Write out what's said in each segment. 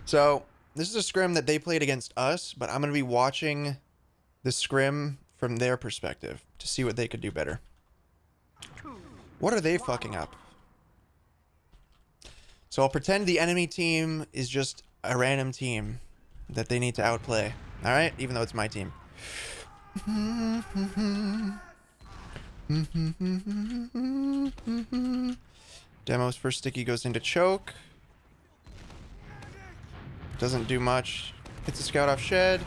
So this is a scrim that they played against us, but I'm going to be watching the scrim from their perspective to see what they could do better. What are they fucking up? So I'll pretend the enemy team is just a random team that they need to outplay. All right, even though it's my team. Demo's first sticky goes into choke. Doesn't do much. Hits a scout off shed.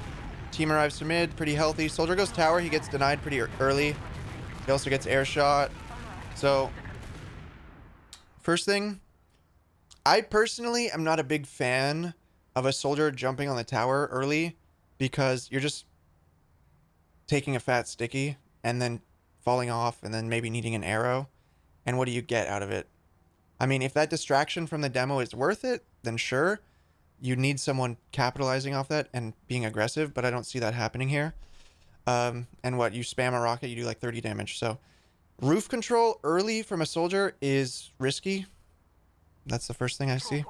Team arrives to mid, pretty healthy. Soldier goes tower, he gets denied pretty early. He also gets air shot. So, first thing, I personally am not a big fan of a soldier jumping on the tower early because you're just taking a fat sticky and then falling off and then maybe needing an arrow. And what do you get out of it? I mean, if that distraction from the demo is worth it, then sure. You need someone capitalizing off that and being aggressive, but I don't see that happening here. And what, you spam a rocket, you do like 30 damage. So roof control early from a soldier is risky. That's the first thing I see.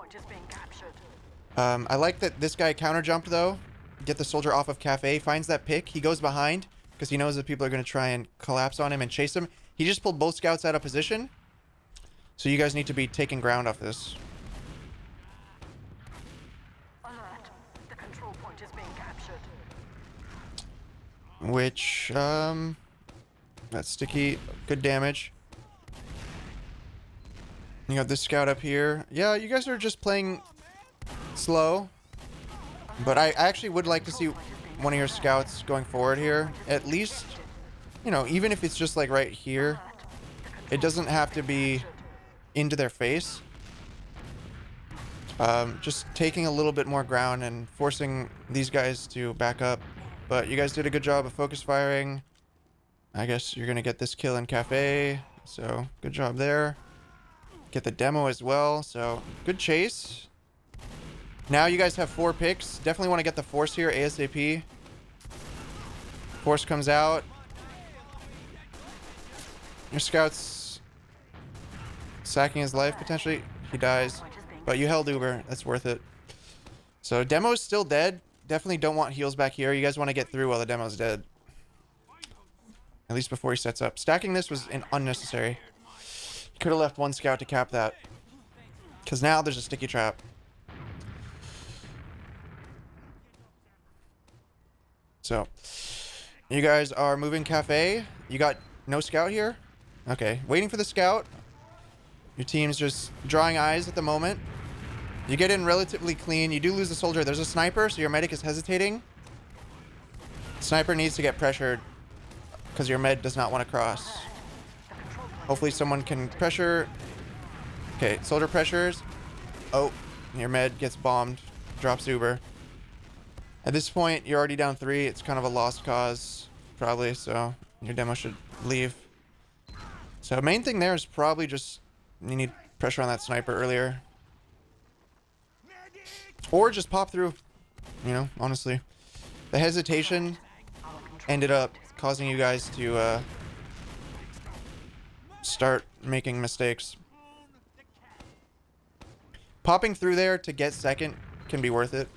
I like that this guy counter jumped though. Get the soldier off of cafe, finds that pick. He goes behind because he knows that people are going to try and collapse on him and chase him. He just pulled both scouts out of position. So you guys need to be taking ground off this. Which, that's sticky. Good damage. You got this scout up here. Yeah, you guys are just playing slow. But I actually would like to see one of your scouts going forward here. At least, you know, even if it's just like right here. It doesn't have to be into their face. Just taking a little bit more ground and forcing these guys to back up. But you guys did a good job of focus firing. I guess you're going to get this kill in cafe. So good job there. Get the demo as well. So good chase. Now you guys have 4 picks. Definitely want to get the force here ASAP. Force comes out. Your scout's sacking his life potentially. He dies. But you held Uber. That's worth it. So demo's still dead. Definitely don't want heals back here. You guys want to get through while the demo's dead. At least before he sets up. Stacking this was unnecessary. Could have left one scout to cap that. Because now there's a sticky trap. So, you guys are moving cafe. You got no scout here? Okay, waiting for the scout. Your team's just drawing eyes at the moment. You get in relatively clean. You do lose the soldier. There's a sniper, so your medic is hesitating. Sniper needs to get pressured because your med does not want to cross. Hopefully someone can pressure. Okay, soldier pressures. Oh, your med gets bombed. Drops Uber. At this point, you're already down 3. It's kind of a lost cause, probably, so your demo should leave. So main thing there is probably just you need pressure on that sniper earlier. Or just pop through, you know, honestly. The hesitation ended up causing you guys to start making mistakes. Popping through there to get second can be worth it.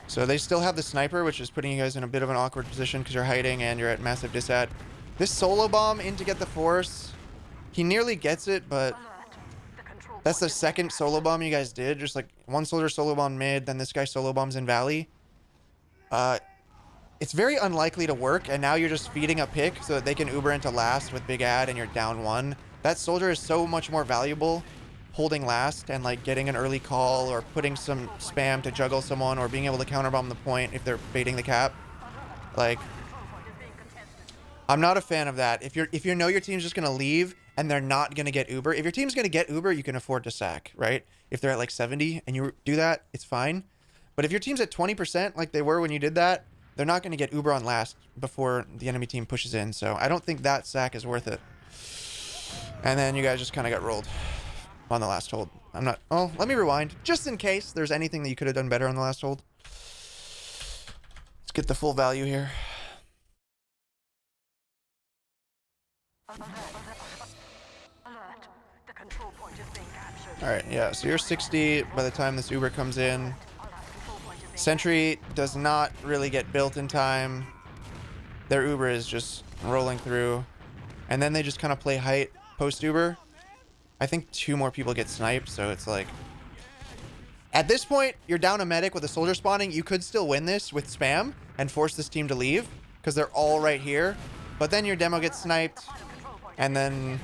So they still have the sniper, which is putting you guys in a bit of an awkward position because you're hiding and you're at massive disat. This solo bomb in to get the force. He nearly gets it, but that's the second solo bomb you guys did. Just like one soldier solo bomb mid, then this guy solo bombs in valley. It's very unlikely to work, and now you're just feeding a pick so that they can Uber into last with big ad and you're down 1. That soldier is so much more valuable holding last and like getting an early call or putting some spam to juggle someone or being able to counterbomb the point if they're baiting the cap. Like, I'm not a fan of that. If you know your team's just gonna leave and they're not gonna get Uber, if your team's gonna get Uber, you can afford to sack, right? If they're at like 70 and you do that, it's fine. But if your team's at 20% like they were when you did that, they're not gonna get Uber on last before the enemy team pushes in. So I don't think that sack is worth it. And then you guys just kind of got rolled on the last hold. I'm not... Oh, let me rewind. Just in case there's anything that you could have done better on the last hold. Let's get the full value here. Alert. The control point is being captured. All right, yeah, so you're 60 by the time this Uber comes in. Sentry does not really get built in time. Their Uber is just rolling through. And then they just kind of play height post-Uber. I think 2 more people get sniped, so it's like... At this point, you're down a medic with a soldier spawning. You could still win this with spam and force this team to leave because they're all right here. But then your demo gets sniped, and then...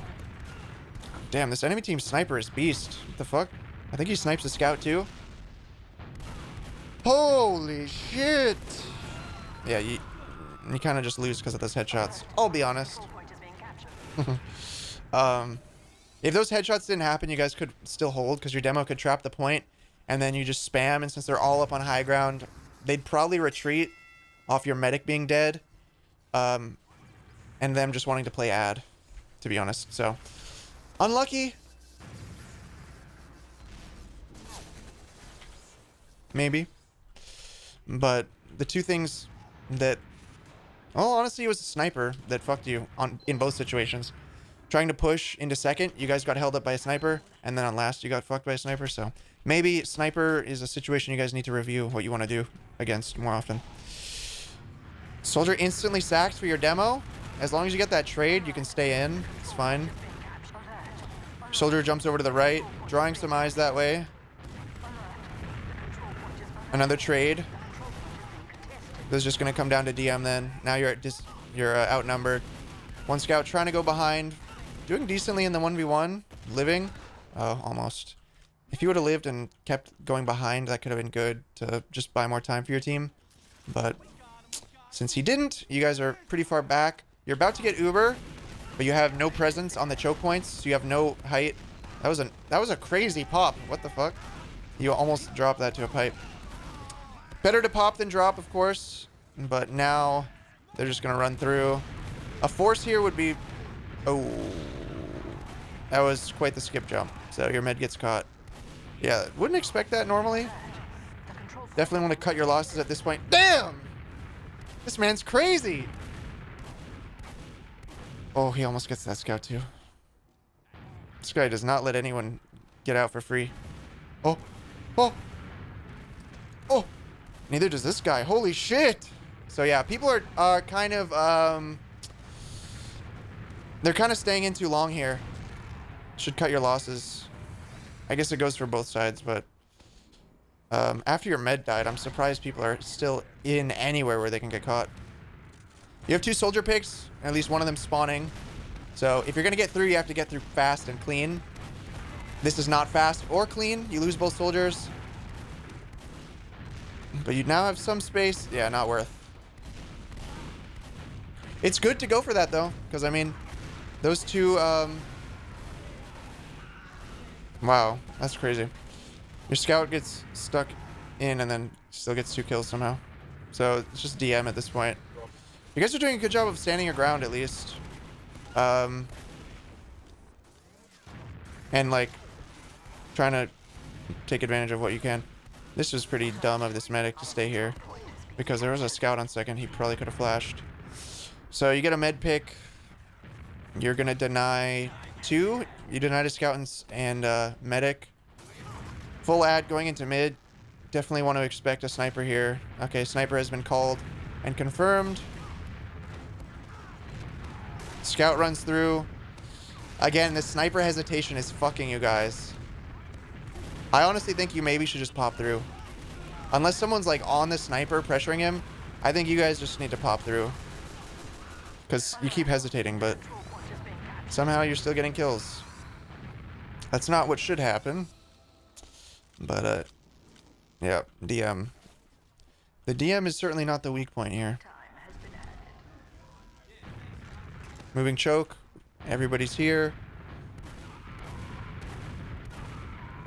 Damn, this enemy team sniper is beast. What the fuck? I think he snipes the scout too. Holy shit! Yeah, you kind of just lose because of those headshots. I'll be honest. If those headshots didn't happen, you guys could still hold because your demo could trap the point, and then you just spam, and since they're all up on high ground, they'd probably retreat off your medic being dead, and them just wanting to play ad, to be honest. So, unlucky. Maybe. But the 2 things that... Well, honestly, it was a sniper that fucked you in both situations. Trying to push into second, you guys got held up by a sniper, and then on last, you got fucked by a sniper. So maybe sniper is a situation you guys need to review what you want to do against more often. Soldier instantly sacked for your demo. As long as you get that trade, you can stay in. It's fine. Soldier jumps over to the right, drawing some eyes that way. Another trade. This is just going to come down to DM then. Now you're outnumbered. 1 scout trying to go behind. Doing decently in the 1v1. Living. Oh, almost. If you would have lived and kept going behind, that could have been good to just buy more time for your team. But since he didn't, you guys are pretty far back. You're about to get Uber, but you have no presence on the choke points, so you have no height. That was a crazy pop. What the fuck? You almost dropped that to a pipe. Better to pop than drop, of course, but now they're just going to run through. A force here would be... Oh, that was quite the skip jump. So your med gets caught. Yeah, wouldn't expect that normally. Definitely want to cut your losses at this point. Damn! This man's crazy! Oh, he almost gets that scout too. This guy does not let anyone get out for free. Oh! Oh! Oh! Neither does this guy. Holy shit! So yeah, people are kind of, they're kind of staying in too long here. Should cut your losses. I guess it goes for both sides, but after your med died, I'm surprised people are still in anywhere where they can get caught. You have 2 soldier picks, at least one of them spawning. So if you're going to get through, you have to get through fast and clean. This is not fast or clean. You lose both soldiers. But you now have some space. Yeah, not worth. It's good to go for that, though. Because, I mean, those 2... Wow, that's crazy. Your scout gets stuck in and then still gets 2 kills somehow. So it's just DM at this point. You guys are doing a good job of standing your ground, at least. And, like, trying to take advantage of what you can. This was pretty dumb of this medic to stay here. Because there was a scout on second. He probably could have flashed. So you get a med pick. You're going to deny 2. You denied a scout and medic. Full ad going into mid. Definitely want to expect a sniper here. Okay, sniper has been called and confirmed. Scout runs through. Again, this sniper hesitation is fucking you guys. I honestly think you maybe should just pop through. Unless someone's like on the sniper pressuring him, I think you guys just need to pop through. Because you keep hesitating, but somehow you're still getting kills. That's not what should happen. But, yeah, DM. The DM is certainly not the weak point here. Moving choke. Everybody's here.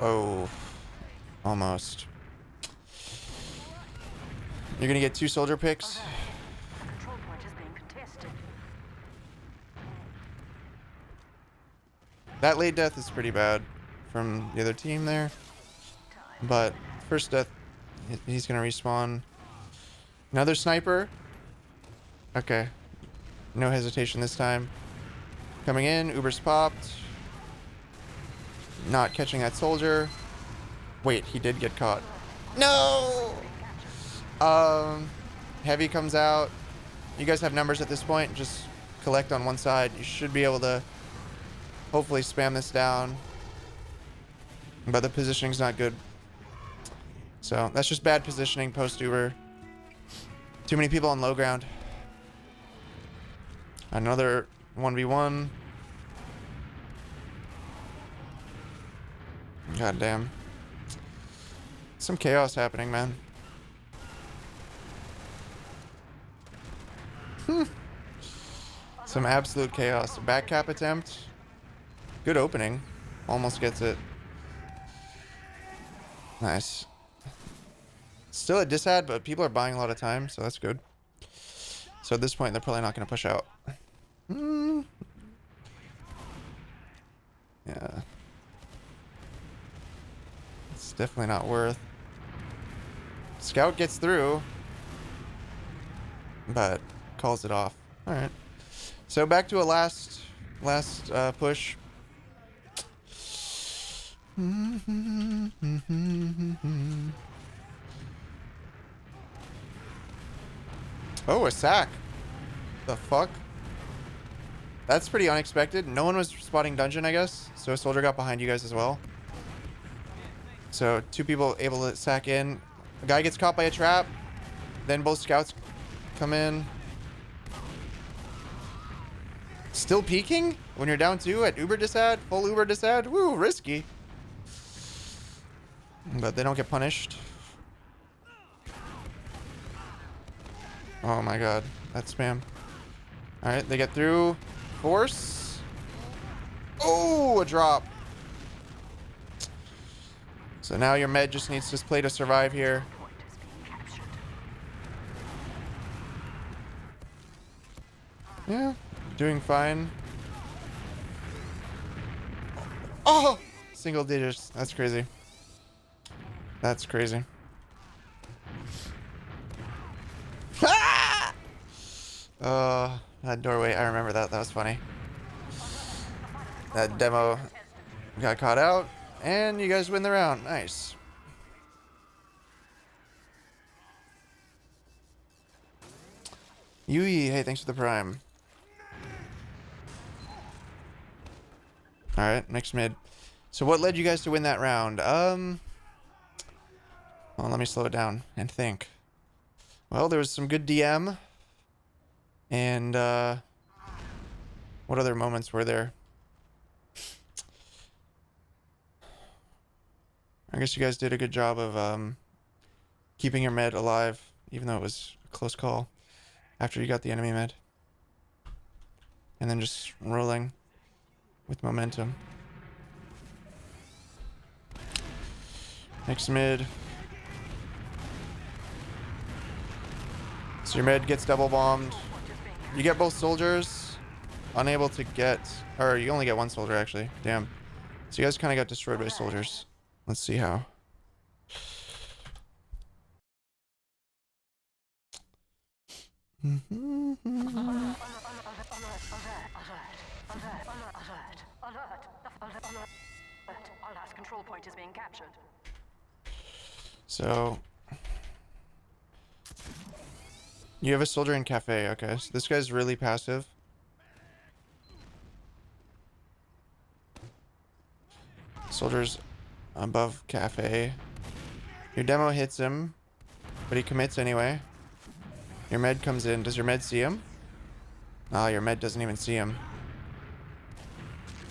Oh, almost. You're gonna get 2 soldier picks. That late death is pretty bad from the other team there. But first death, he's gonna respawn. Another sniper. Okay. No hesitation this time. Coming in, Uber's popped. not catching that soldier. Wait, he did get caught. No! Heavy comes out. You guys have numbers at this point. Just collect on one side. You should be able to hopefully spam this down. But the positioning's not good. So that's just bad positioning post-Uber. Too many people on low ground. Another 1v1. God damn. Some chaos happening, man. Some absolute chaos. Back cap attempt. Good opening. Almost gets it. Nice. Still a disad, but people are buying a lot of time, so that's good. So at this point, they're probably not going to push out. Yeah. It's definitely not worth. Scout gets through, but calls it off. All right. So back to a last push. Oh, a sack. The fuck? That's pretty unexpected. No one was spotting dungeon, I guess. So a soldier got behind you guys as well. So 2 people able to sack in. A guy gets caught by a trap. Then both scouts come in. Still peeking? When you're down 2 at Uber disad? Full Uber disad? Woo, risky. But they don't get punished. Oh my god. That's spam. Alright, they get through. Force. Oh, a drop. So now your med just needs to play to survive here. Yeah, doing fine. Oh! Single digits. That's crazy. That's crazy. That doorway, I remember that. That was funny. That demo got caught out, and you guys win the round. Nice. Yui, hey, thanks for the prime. Alright, next mid. So what led you guys to win that round? Well, let me slow it down and think. Well, there was some good DM. And, what other moments were there? I guess you guys did a good job of, keeping your med alive, even though it was a close call after you got the enemy med. And then just rolling with momentum. Next mid. So your med gets double bombed. You get both soldiers. Unable to get... Or you only get one soldier, actually. Damn. So you guys kind of got destroyed by soldiers. Let's see how. Our last control point is being captured. So you have a soldier in cafe. Okay, so this guy's really passive. Soldiers above cafe. Your demo hits him, but he commits anyway. Your med comes in. Does your med see him? Ah, your med doesn't even see him.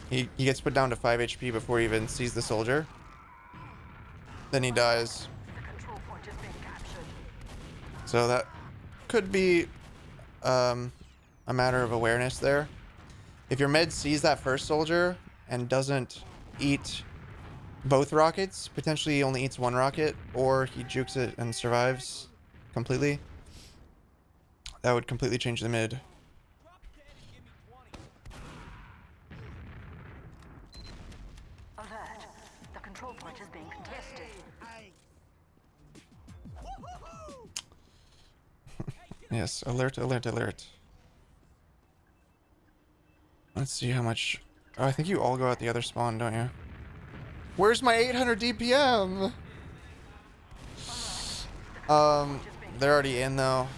He gets put down to 5 HP before he even sees the soldier. Then he dies. So that could be a matter of awareness there. If your med sees that first soldier and doesn't eat both rockets, potentially he only eats one rocket, or he jukes it and survives completely, that would completely change the mid. Alert. The control point is being contested. Yes, alert, alert, alert. Let's see how much... Oh, I think you all go out the other spawn, don't you? Where's my 800 DPM? They're already in though.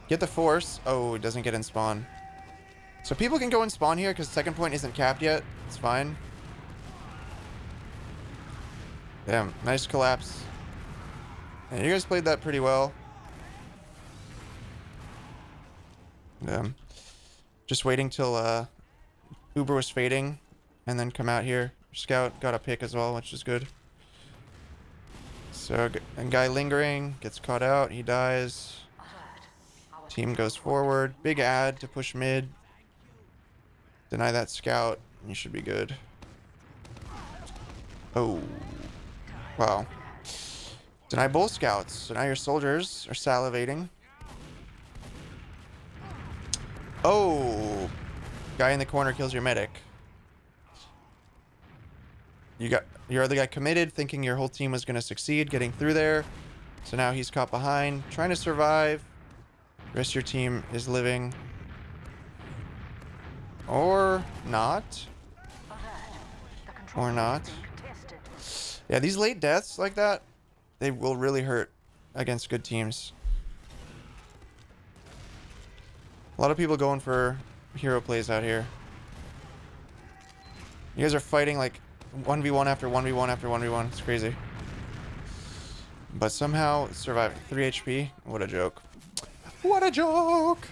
Get the force. Oh, it doesn't get in spawn. So people can go in spawn here because second point isn't capped yet. It's fine. Damn, nice collapse. Yeah, you guys played that pretty well. Damn. Just waiting till Uber was fading and then come out here. Scout got a pick as well, which is good. So, a guy lingering, gets caught out, he dies. Team goes forward. Big ad to push mid. Deny that scout, and you should be good. Oh. Wow. Deny both scouts, so now your soldiers are salivating. Oh. Guy in the corner kills your medic. You got your other guy committed, thinking your whole team was going to succeed getting through there. So now he's caught behind, trying to survive. The rest of your team is living. Or not. Or not. Yeah, these late deaths like that, they will really hurt against good teams. A lot of people going for hero plays out here. You guys are fighting like 1v1 after 1v1 after 1v1. It's crazy. But somehow surviving. 3 HP. What a joke. What a joke!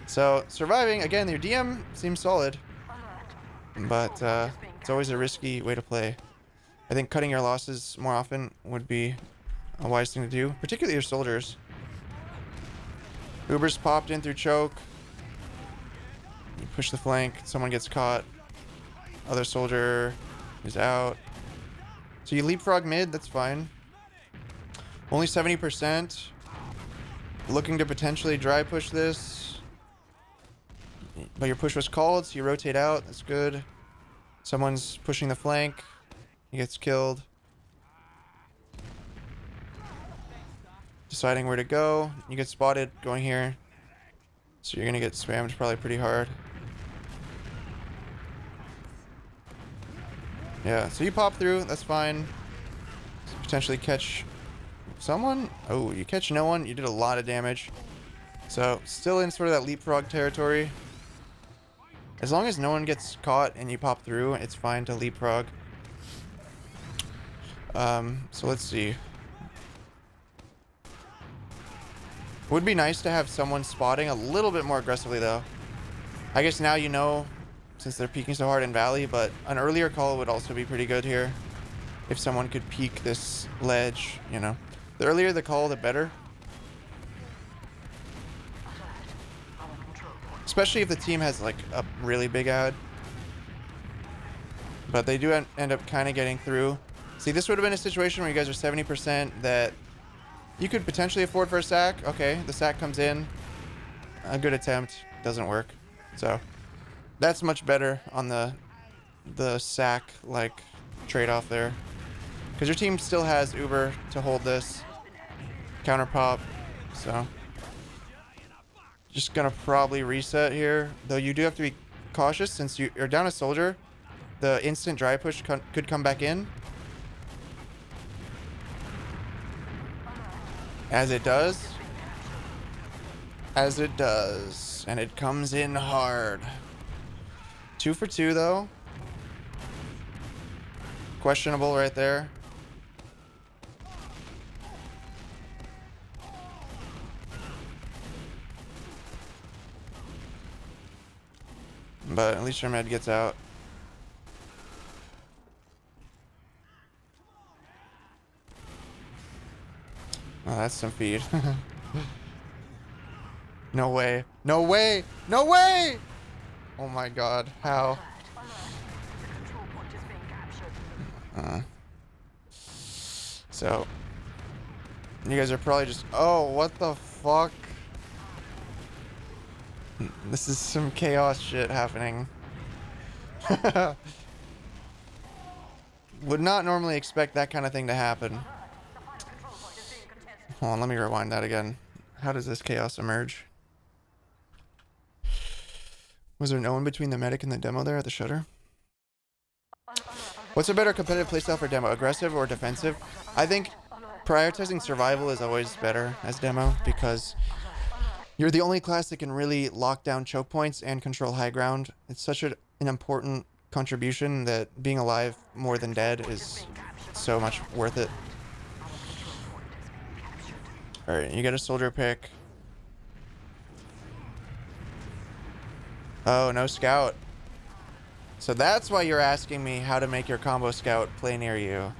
So, surviving. Again, your DM seems solid. But it's always a risky way to play. I think cutting your losses more often would be a wise thing to do. Particularly your soldiers. Uber's popped in through choke. You push the flank. Someone gets caught. Other soldier is out. So you leapfrog mid, that's fine. Only 70%. Looking to potentially dry push this. But your push was called, so you rotate out. That's good. Someone's pushing the flank. He gets killed. Deciding where to go. You get spotted going here. So you're going to get spammed probably pretty hard. Yeah, so you pop through, that's fine. Potentially catch someone. Oh, you catch no one. You did a lot of damage. So, still in sort of that leapfrog territory. As long as no one gets caught and you pop through, it's fine to leapfrog. So let's see. Would be nice to have someone spotting a little bit more aggressively, though. I guess now you know, since they're peeking so hard in Valley, but an earlier call would also be pretty good here. If someone could peek this ledge, you know. The earlier the call, the better. Especially if the team has, like, a really big ad. But they do end up kind of getting through. See, this would have been a situation where you guys are 70% that you could potentially afford for a sack. Okay, the sack comes in. A good attempt. Doesn't work. So, that's much better on the sack, like, trade-off there. Because your team still has Uber to hold this. Counter pop. So, just gonna probably reset here. Though you do have to be cautious since you're down a soldier. The instant dry push could come back in. As it does. As it does. And it comes in hard. 2 for 2 though. Questionable right there. But at least your med gets out. Oh, that's some feed. No way. No way! No way! Oh my god. How? So. You guys are probably just... Oh, what the fuck? This is some chaos shit happening. Would not normally expect that kind of thing to happen. Hold on, let me rewind that again. How does this chaos emerge? Was there no one between the medic and the demo there at the shutter? What's a better competitive playstyle for demo? Aggressive or defensive? I think prioritizing survival is always better as demo because you're the only class that can really lock down choke points and control high ground. It's such an important contribution that being alive more than dead is so much worth it. Alright, you get a soldier pick. Oh, no scout. So that's why you're asking me how to make your combo scout play near you.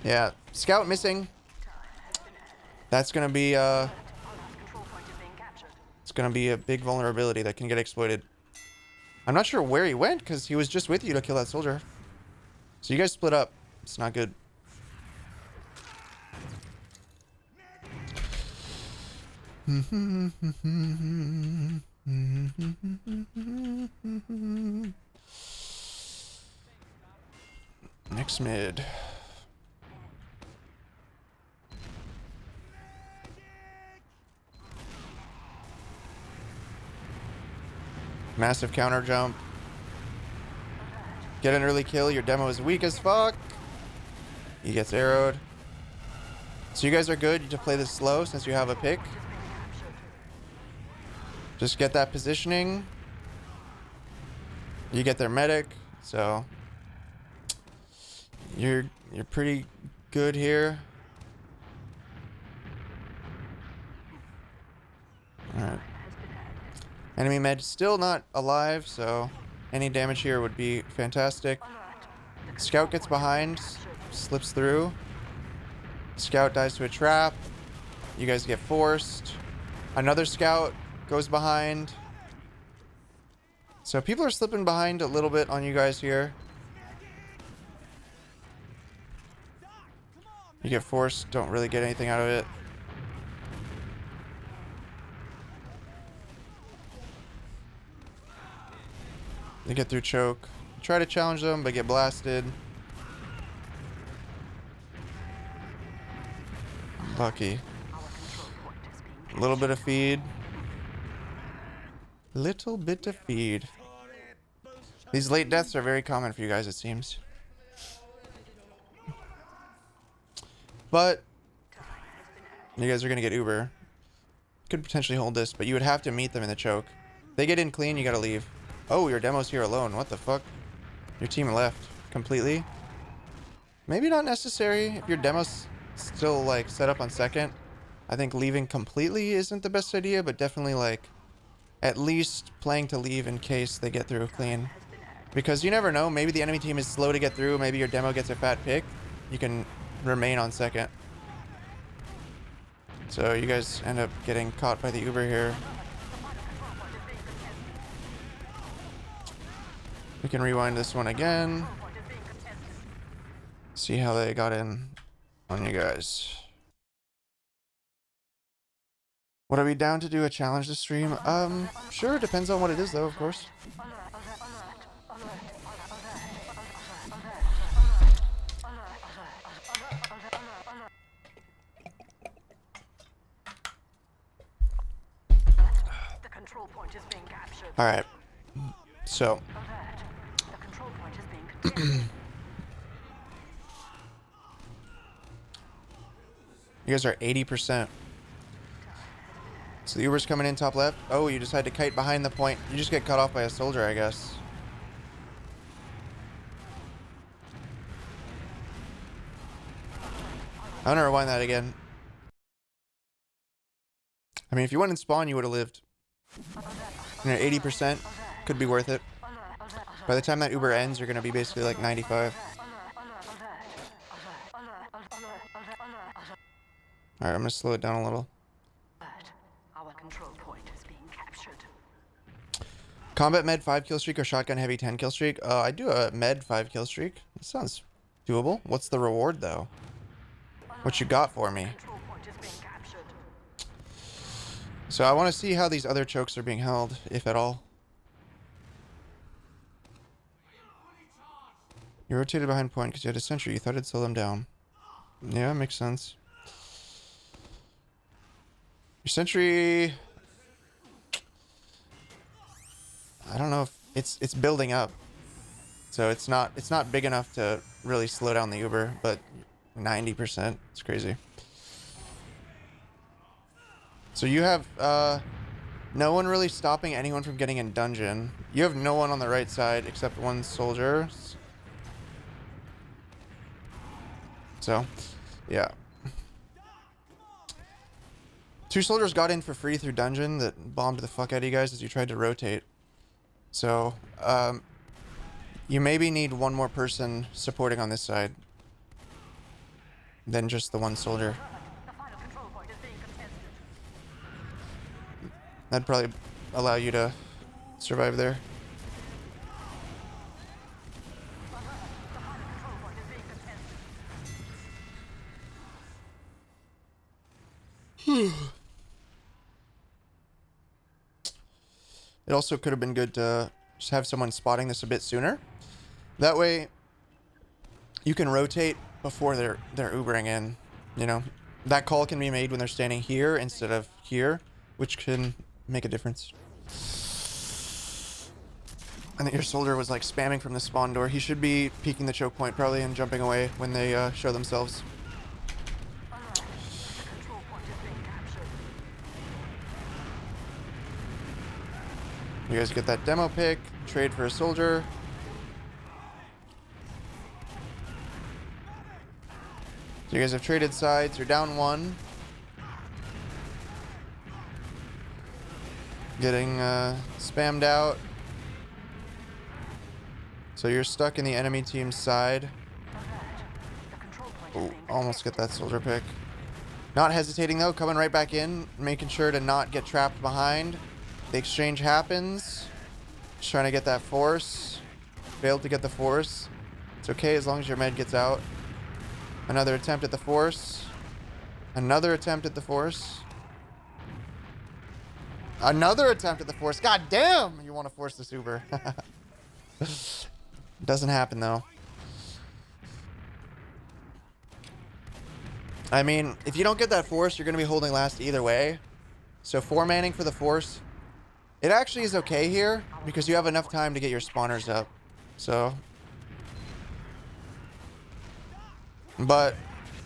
Yeah, scout missing. That's gonna be it's gonna be a big vulnerability that can get exploited. I'm not sure where he went because he was just with you to kill that soldier. So you guys split up. It's not good. Next mid. Massive counter jump. Get an early kill. Your demo is weak as fuck. He gets arrowed. So you guys are good to play this slow since you have a pick. Just get that positioning. You get their medic, so you're pretty good here. Alright. Enemy med still not alive, so any damage here would be fantastic. Scout gets behind, slips through. Scout dies to a trap. You guys get forced. Another scout goes behind. So people are slipping behind a little bit on you guys here. You get forced, don't really get anything out of it. They get through choke. Try to challenge them, but get blasted. Lucky. A little bit of feed. Little bit of feed. These late deaths are very common for you guys, it seems. But you guys are gonna get Uber. Could potentially hold this, but you would have to meet them in the choke. They get in clean, you gotta leave. Oh, your demo's here alone. What the fuck? Your team left completely. Maybe not necessary if your demo's still like set up on second. I think leaving completely isn't the best idea, but definitely like at least playing to leave in case they get through clean. Because you never know, maybe the enemy team is slow to get through, maybe your demo gets a fat pick. You can remain on second. So you guys end up getting caught by the Uber here. We can rewind this one again. See how they got in on you guys. Would I be down to do a challenge this stream? Sure, depends on what it is though, of course. Alright. So you guys are 80%. So the Uber's coming in top left. Oh, you decide to kite behind the point. You just get cut off by a soldier, I guess. I'm gonna rewind that again. I mean, if you went and spawn, you would have lived. You know, 80% could be worth it. By the time that Uber ends, you're gonna be basically like 95. Alright, I'm gonna slow it down a little. Our control point is being captured. Combat med 5 kill streak or shotgun heavy 10 kill streak? I do a med 5 kill streak. That sounds doable. What's the reward though? What you got for me? So I want to see how these other chokes are being held, if at all. You rotated behind point because you had a sentry. You thought it'd slow them down. Yeah, makes sense. Your sentry... I don't know if... It's building up. So it's not big enough to really slow down the Uber, but 90%, it's crazy. So you have no one really stopping anyone from getting in dungeon. You have no one on the right side except one soldier. So, yeah. 2 soldiers got in for free through dungeon that bombed the fuck out of you guys as you tried to rotate. So, you maybe need one more person supporting on this side than just the one soldier. That'd probably allow you to survive there. It also could have been good to just have someone spotting this a bit sooner. That way, you can rotate before they're Ubering in. You know, that call can be made when they're standing here instead of here, which can make a difference. I think your soldier was like spamming from the spawn door. He should be peeking the choke point probably and jumping away when they show themselves. You guys get that demo pick, trade for a soldier. So you guys have traded sides. You're down 1. Getting spammed out. So you're stuck in the enemy team's side. Ooh, almost get that soldier pick. Not hesitating though, coming right back in, making sure to not get trapped behind. The exchange happens. Just trying to get that force. Failed to get the force. It's okay as long as your med gets out. Another attempt at the force. Another attempt at the force. Another attempt at the force. God damn! You want to force this Uber. Doesn't happen though. I mean, if you don't get that force, you're going to be holding last either way. So 4 manning for the force. It actually is okay here because you have enough time to get your spawners up. So. But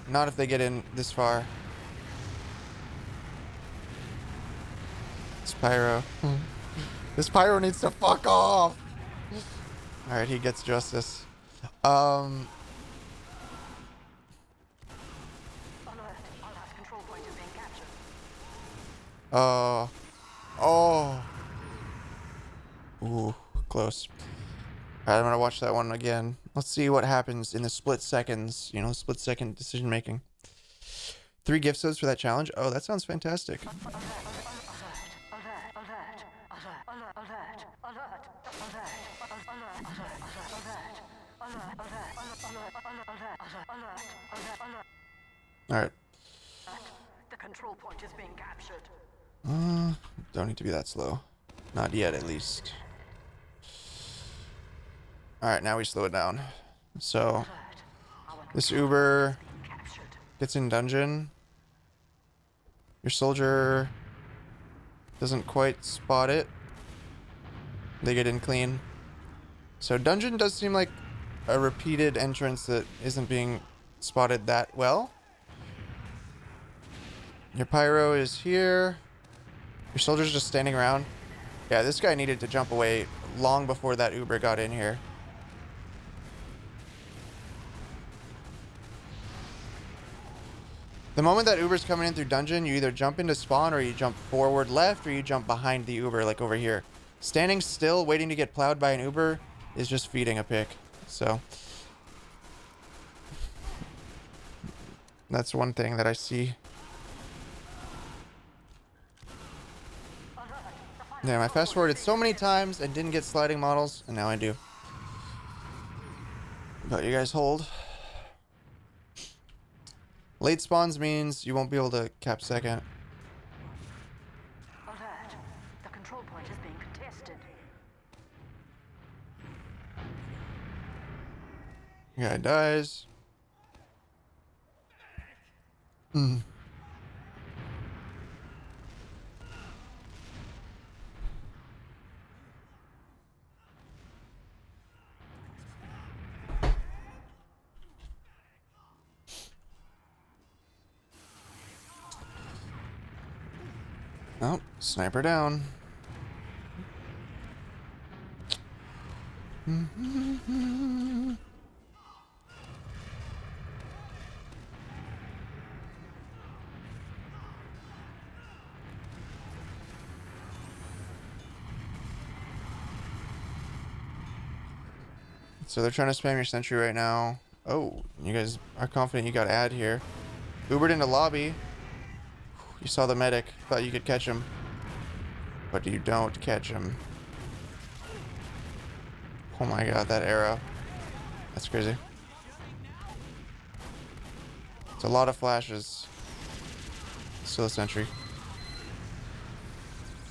not if they get in this far. This pyro. This pyro needs to fuck off. Alright, he gets justice. Oh. Ooh, close. Alright, I'm gonna watch that one again. Let's see what happens in the split seconds. You know, split second decision making. 3 gift subs for that challenge. Oh, that sounds fantastic. Alright. The control point is being captured. Don't need to be that slow. Not yet, at least. Alright, now we slow it down. So, this Uber gets in dungeon. Your soldier doesn't quite spot it. They get in clean. So dungeon does seem like a repeated entrance that isn't being spotted that well. Your pyro is here. Your soldier's just standing around. Yeah, this guy needed to jump away long before that Uber got in here. The moment that Uber's coming in through dungeon, you either jump into spawn or you jump forward left or you jump behind the Uber, like over here. Standing still, waiting to get plowed by an Uber is just feeding a pick. So that's one thing that I see. Damn, I fast forwarded so many times and didn't get sliding models, and now I do. But you guys hold. Late spawns means you won't be able to cap second. Alert. The control point is being contested. Guy dies. Oh, sniper down. So they're trying to spam your sentry right now. Oh, you guys are confident you got ad here. Ubered into lobby. You saw the medic. Thought you could catch him. But you don't catch him. Oh my god, that arrow. That's crazy. It's a lot of flashes. Still a sentry.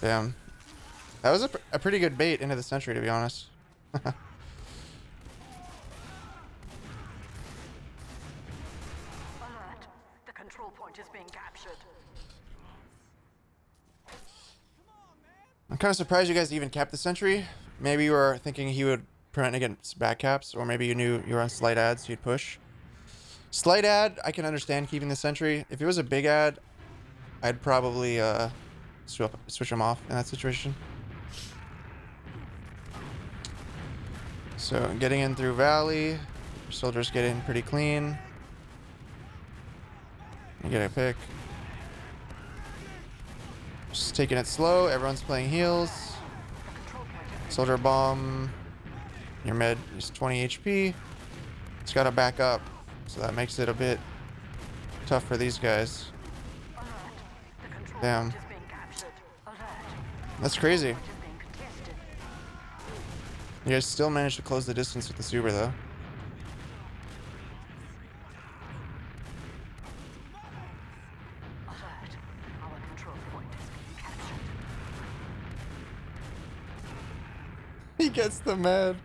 Damn. That was a pretty good bait into the sentry, to be honest. Alert. The control point is being captured. I'm kind of surprised you guys even kept the sentry. Maybe you were thinking he would prevent against backcaps, or maybe you knew you were on slight ad, so you'd push. Slight ad, I can understand keeping the sentry. If it was a big ad, I'd probably switch him off in that situation. So getting in through Valley. Soldiers get in pretty clean. You get a pick. Just taking it slow. Everyone's playing heals. Soldier bomb. Your med is 20 HP. It's got to back up. So that makes it a bit tough for these guys. Damn. That's crazy. You guys still managed to close the distance with the Super, though. Alert. Our control point is being captured. He gets the med.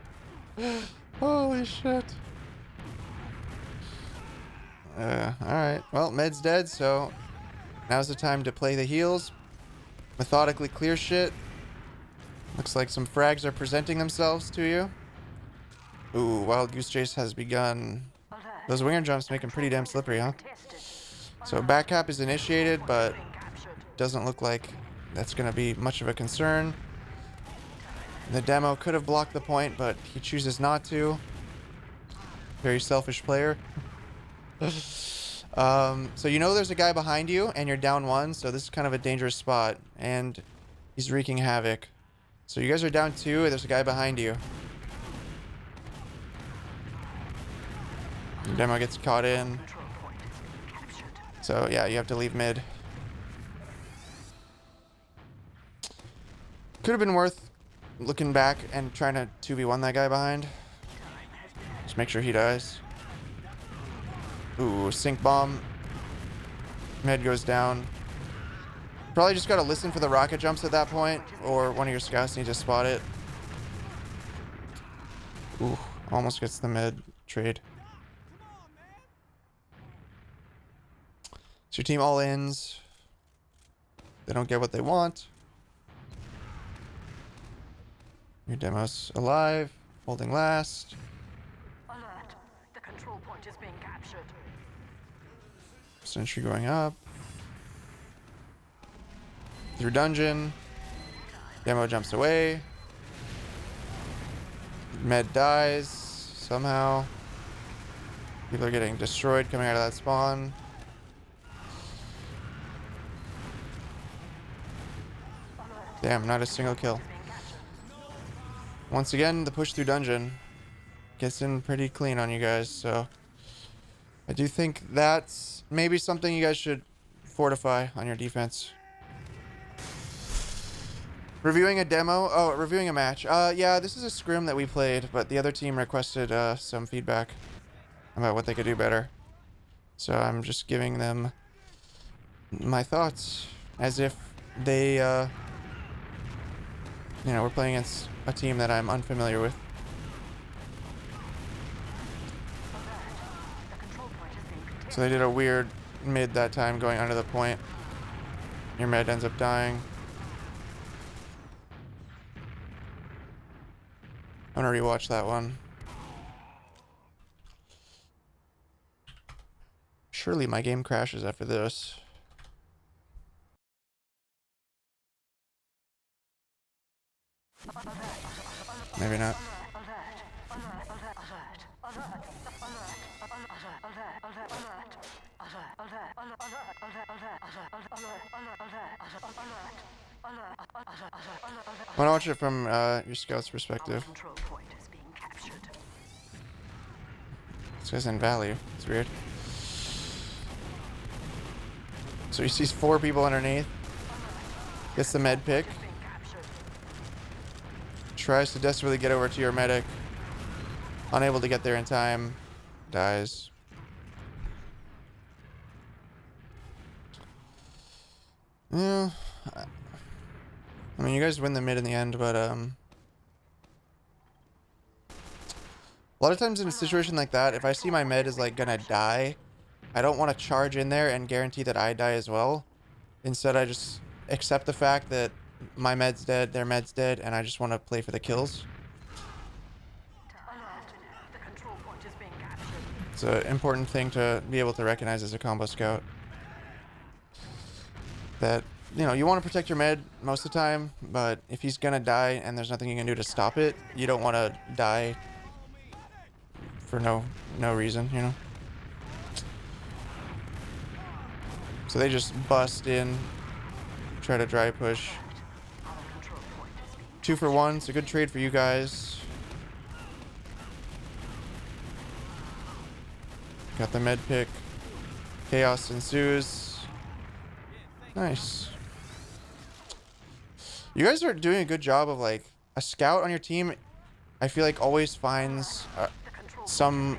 Holy shit. Alright. Well, med's dead, so now's the time to play the heals. Methodically clear shit. Looks like some frags are presenting themselves to you. Ooh, Wild Goose Chase has begun. Those winger jumps make him pretty damn slippery, huh? So back cap is initiated, but doesn't look like that's going to be much of a concern. The demo could have blocked the point, but he chooses not to. Very selfish player. So you know there's a guy behind you, and you're down one, so this is kind of a dangerous spot, and he's wreaking havoc. So you guys are down two, and there's a guy behind you. The demo gets caught in. So yeah, you have to leave mid. Could have been worth looking back and trying to 2v1 that guy behind. Just make sure he dies. Ooh, sink bomb. Med goes down. Probably just gotta listen for the rocket jumps at that point, or one of your scouts needs to spot it. Ooh, almost gets the med trade. So your team all ins. They don't get what they want. Your demo's alive, holding last. Alert. The control point is being captured. Sentry going up. Through dungeon. Demo jumps away. Med dies somehow. People are getting destroyed coming out of that spawn. Damn, not a single kill. Once again, the push through dungeon gets in pretty clean on you guys, so I do think that's maybe something you guys should fortify on your defense. Reviewing a demo. Oh, reviewing a match. Yeah, this is a scrim that we played, but the other team requested some feedback about what they could do better. So I'm just giving them my thoughts as if they, you know, we're playing against a team that I'm unfamiliar with. So they did a weird mid that time going under the point. Your med ends up dying. I'm gonna rewatch that one. Surely my game crashes after this. Maybe not. I want to watch it from your scout's perspective. Control point is being captured. This guy's in value. It's weird. So he sees 4 people underneath. Gets the med pick. Tries to desperately get over to your medic. Unable to get there in time. Dies. Yeah. I mean, you guys win the mid in the end, but a lot of times in a situation like that, if I see my med is like gonna die, I don't want to charge in there and guarantee that I die as well. Instead, I just accept the fact that my med's dead, their med's dead, and I just want to play for the kills. It's an important thing to be able to recognize as a combo scout. That, you know, you want to protect your med most of the time, but if he's gonna die and there's nothing you can do to stop it, you don't want to die for no reason, you know? So they just bust in, try to dry push. 2 for 1, it's a good trade for you guys. Got the med pick. Chaos ensues. Nice. You guys are doing a good job of, like, a scout on your team, I feel like always finds some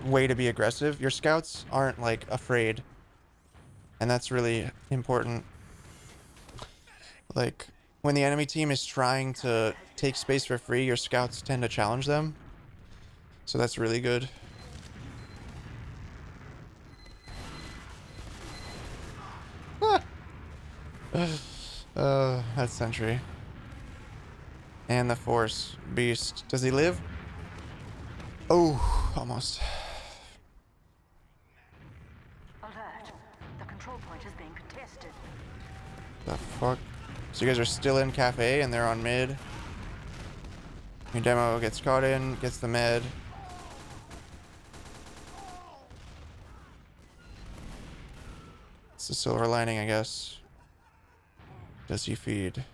way to be aggressive. Your scouts aren't, like, afraid. And that's really important. Like, when the enemy team is trying to take space for free, your scouts tend to challenge them. So that's really good. That's sentry. And the force beast. Does he live? Oh, almost. Alert. The control point is being contested. The fuck? So you guys are still in cafe and they're on mid. Your demo gets caught in, gets the med. It's the silver lining, I guess. Does he feed?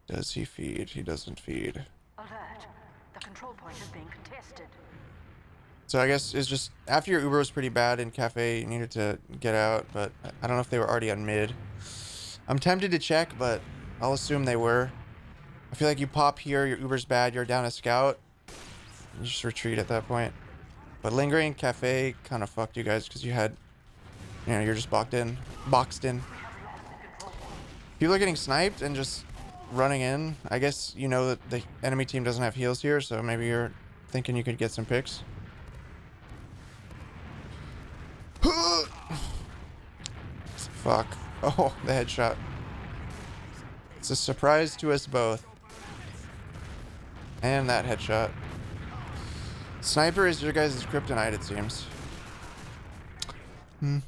Does he feed? He doesn't feed. Alert. The control point is being contested. So I guess it's just after your Uber was pretty bad in cafe, you needed to get out, but I don't know if they were already on mid. I'm tempted to check, but I'll assume they were. I feel like you pop here, your Uber's bad, you're down a scout. You just retreat at that point. But lingering cafe kind of fucked you guys because you had, you know, you're just boxed in. People are getting sniped and just running in. I guess you know that the enemy team doesn't have heals here, so maybe you're thinking you could get some picks. Fuck. Oh, the headshot. It's a surprise to us both. And that headshot. Sniper is your guys' kryptonite, it seems. Alert.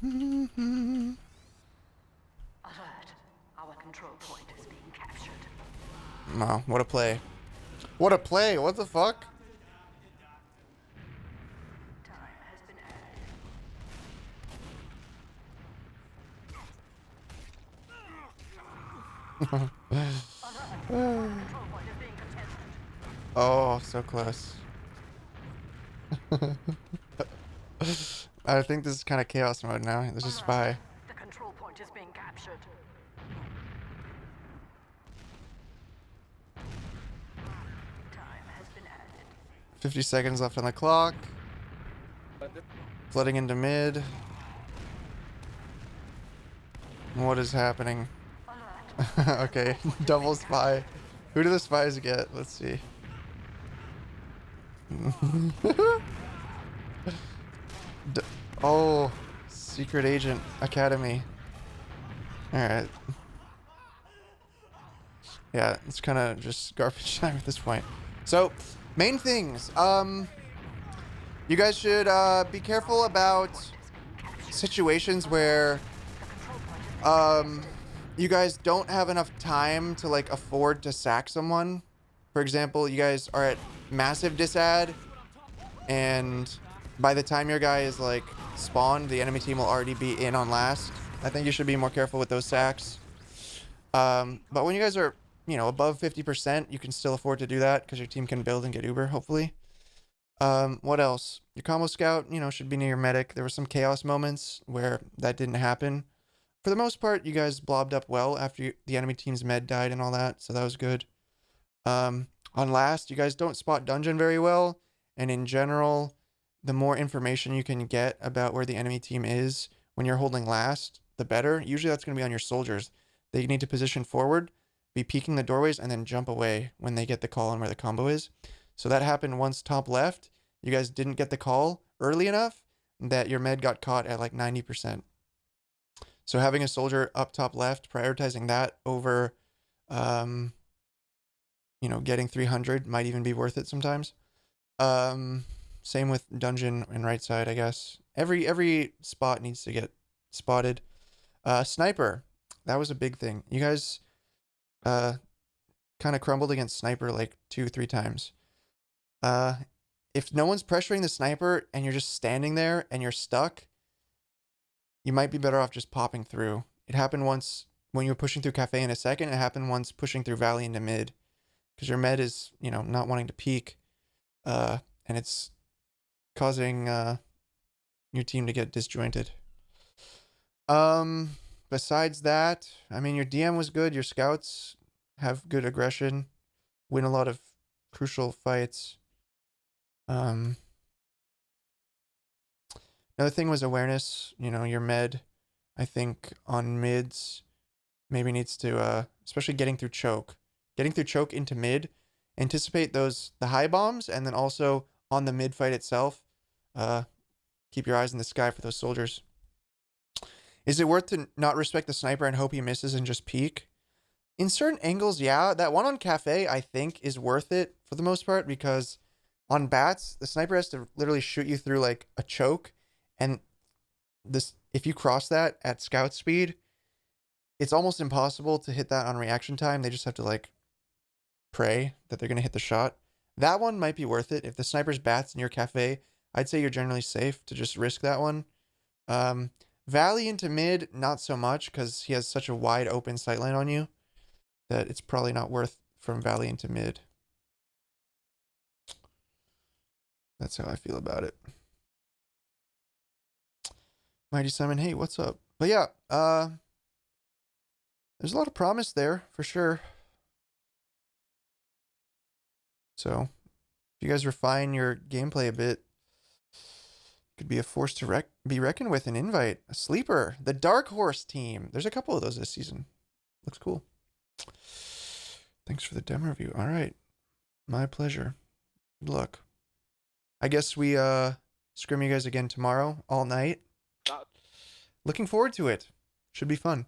Our control point is being captured. Wow, what a play. What a play! What the fuck? Time has been added. Oh, so close. I think this is kind of chaos mode now. This is spy. The control point is being captured. Time has been added. 50 seconds left on the clock. Flooding into mid. What is happening? Okay, double spy. Who do the spies get? Let's see. Oh, Secret Agent Academy. Alright. Yeah, it's kind of just garbage time at this point. So, main things. You guys should be careful about situations where you guys don't have enough time to like afford to sack someone For example, you guys are at massive disad, and by the time your guy is like spawned, the enemy team will already be in on last. I think you should be more careful with those sacks. But when you guys are, you know, above 50%, you can still afford to do that because your team can build and get Uber, hopefully. What else? Your combo scout, you know, should be near your medic. There were some chaos moments where that didn't happen. For the most part, you guys blobbed up well after the enemy team's med died and all that, so that was good. On last, you guys don't spot dungeon very well, and in general, the more information you can get about where the enemy team is when you're holding last, the better. Usually that's going to be on your soldiers. They need to position forward, be peeking the doorways, and then jump away when they get the call on where the combo is. So that happened once top left. You guys didn't get the call early enough that your med got caught at like 90%. So having a soldier up top left, prioritizing that over, you know, getting 300 might even be worth it sometimes. Same with dungeon and right side, I guess. Every spot needs to get spotted. Sniper, that was a big thing. You guys kind of crumbled against sniper like 2-3 times. If no one's pressuring the sniper and you're just standing there and you're stuck, you might be better off just popping through. It happened once when you were pushing through cafe in a second. It happened once pushing through valley into mid, because your med is, you know, not wanting to peek, and it's causing your team to get disjointed. Besides that, I mean, your DM was good. Your scouts have good aggression, win a lot of crucial fights. Another thing was awareness. You know, your med, I think on mids maybe needs to, especially getting through choke into mid, anticipate the high bombs, and then also on the mid fight itself, keep your eyes in the sky for those soldiers. Is it worth to not respect the sniper and hope he misses and just peek? In certain angles, yeah. That one on cafe, I think, is worth it for the most part, because on bats, the sniper has to literally shoot you through like a choke, and if you cross that at scout speed, it's almost impossible to hit that on reaction time. They just have to like pray that they're going to hit the shot. That one might be worth it. If the sniper's bats in your cafe, I'd say you're generally safe to just risk that one. Valley into mid, not so much, because he has such a wide open sightline on you that it's probably not worth from valley into mid. That's how I feel about it. Mighty Simon, hey, what's up? But yeah, there's a lot of promise there for sure. So if you guys refine your gameplay a bit, could be a force to be reckoned with. An invite, a sleeper, the Dark Horse team. There's a couple of those this season. Looks cool. Thanks for the demo review. All right, my pleasure. Good luck. I guess we scrim you guys again tomorrow all night. Looking forward to it. Should be fun.